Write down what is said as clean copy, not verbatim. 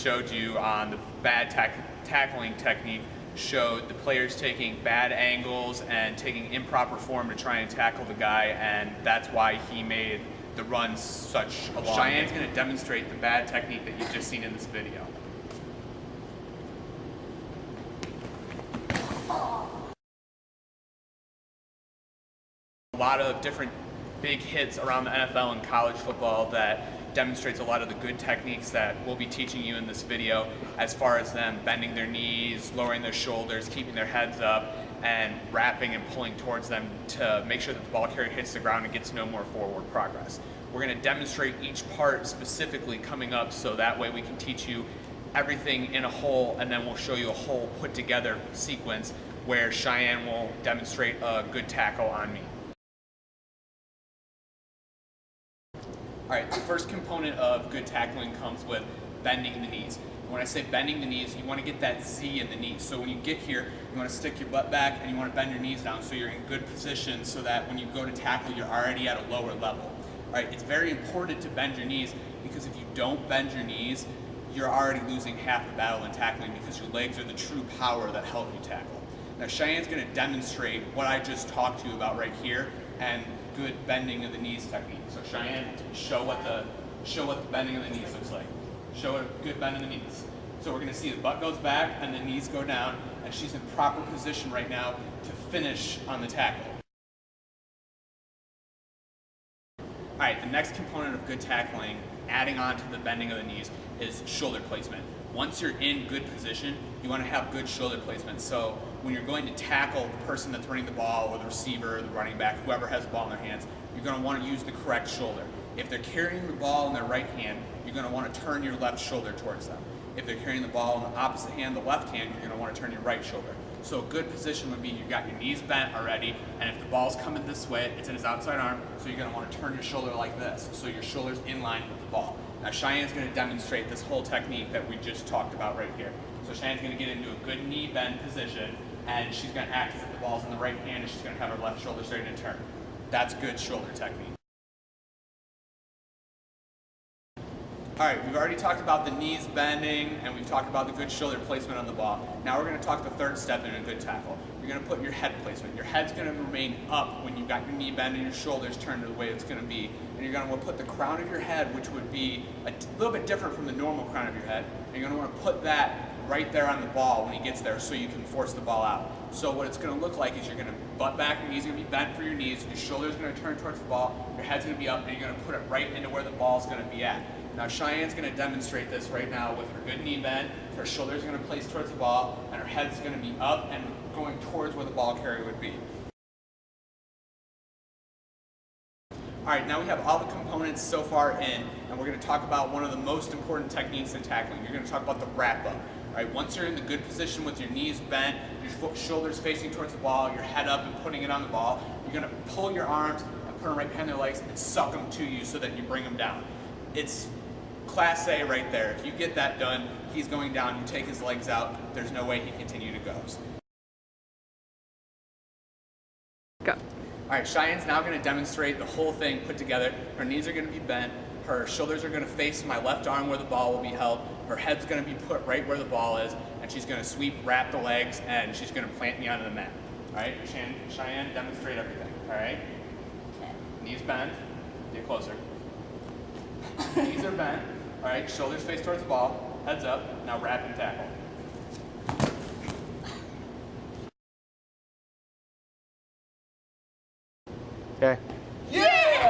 showed you on the bad tackling technique showed the players taking bad angles and taking improper form to try and tackle the guy, and that's why he made the run such a long. Cheyenne's going to demonstrate the bad technique that you've just seen in this video. A lot of different big hits around the NFL and college football that demonstrates a lot of the good techniques that we'll be teaching you in this video, as far as them bending their knees, lowering their shoulders, keeping their heads up, and wrapping and pulling towards them to make sure that the ball carrier hits the ground and gets no more forward progress. We're going to demonstrate each part specifically coming up, so that way we can teach you everything in a whole, and then we'll show you a whole put together sequence where Cheyenne will demonstrate a good tackle on me. All right, the first component of good tackling comes with bending the knees. When I say bending the knees, you want to get that Z in the knees. So when you get here, you want to stick your butt back and you want to bend your knees down so you're in good position, so that when you go to tackle, you're already at a lower level. All right, it's very important to bend your knees, because if you don't bend your knees, you're already losing half the battle in tackling, because your legs are the true power that help you tackle. Now Cheyenne's going to demonstrate what I just talked to you about right here, and good bending of the knees technique. So Cheyenne, show what the bending of the knees looks like. Show a good bend in the knees. So we're going to see the butt goes back and the knees go down, and she's in proper position right now to finish on the tackle. All right, the next component of good tackling, adding on to the bending of the knees, is shoulder placement. Once you're in good position, you want to have good shoulder placement. So when you're going to tackle the person that's running the ball, or the receiver, or the running back, whoever has the ball in their hands, you're going to want to use the correct shoulder. If they're carrying the ball in their right hand, you're going to want to turn your left shoulder towards them. If they're carrying the ball in the opposite hand, the left hand, you're going to want to turn your right shoulder. So a good position would be you've got your knees bent already, and if the ball's coming this way, it's in his outside arm, so you're going to want to turn your shoulder like this, so your shoulder's in line with the ball. Now Cheyenne's going to demonstrate this whole technique that we just talked about right here. So Cheyenne's going to get into a good knee bend position, and she's going to act as if the ball's in the right hand, and she's going to have her left shoulder starting to turn. That's good shoulder technique. All right, we've already talked about the knees bending, and we've talked about the good shoulder placement on the ball. Now we're going to talk the third step in a good tackle. You're going to put your head placement. Your head's going to remain up when you've got your knee bend and your shoulders turned to the way it's going to be. And you're going to want to put the crown of your head, which would be a little bit different from the normal crown of your head, and you're going to want to put that right there on the ball when he gets there, so you can force the ball out. So what it's going to look like is you're going to butt back, your knees are going to be bent for your knees, your shoulder's going to turn towards the ball, your head's going to be up, and you're going to put it right into where the ball's going to be at. Now Cheyenne's going to demonstrate this right now with her good knee bend. Her shoulder's going to place towards the ball, and her head's going to be up and going towards where the ball carrier would be. All right, now we have all the components so far in, and we're going to talk about one of the most important techniques in tackling. You're going to talk about the wrap-up. All right, once you're in the good position with your knees bent, your shoulders facing towards the ball, your head up and putting it on the ball, you're going to pull your arms and put them right behind their legs and suck them to you so that you bring them down. It's Class A right there. If you get that done, he's going down, you take his legs out, there's no way he can continue to go. Go. All right, Cheyenne's now going to demonstrate the whole thing put together. Her knees are going to be bent, her shoulders are going to face my left arm where the ball will be held, her head's going to be put right where the ball is, and she's going to sweep, wrap the legs, and she's going to plant me onto the mat. All right, Cheyenne, demonstrate everything. All right? Okay. Knees bent, get closer. Knees are bent. All right, shoulders face towards the ball, heads up, now wrap and tackle. Okay.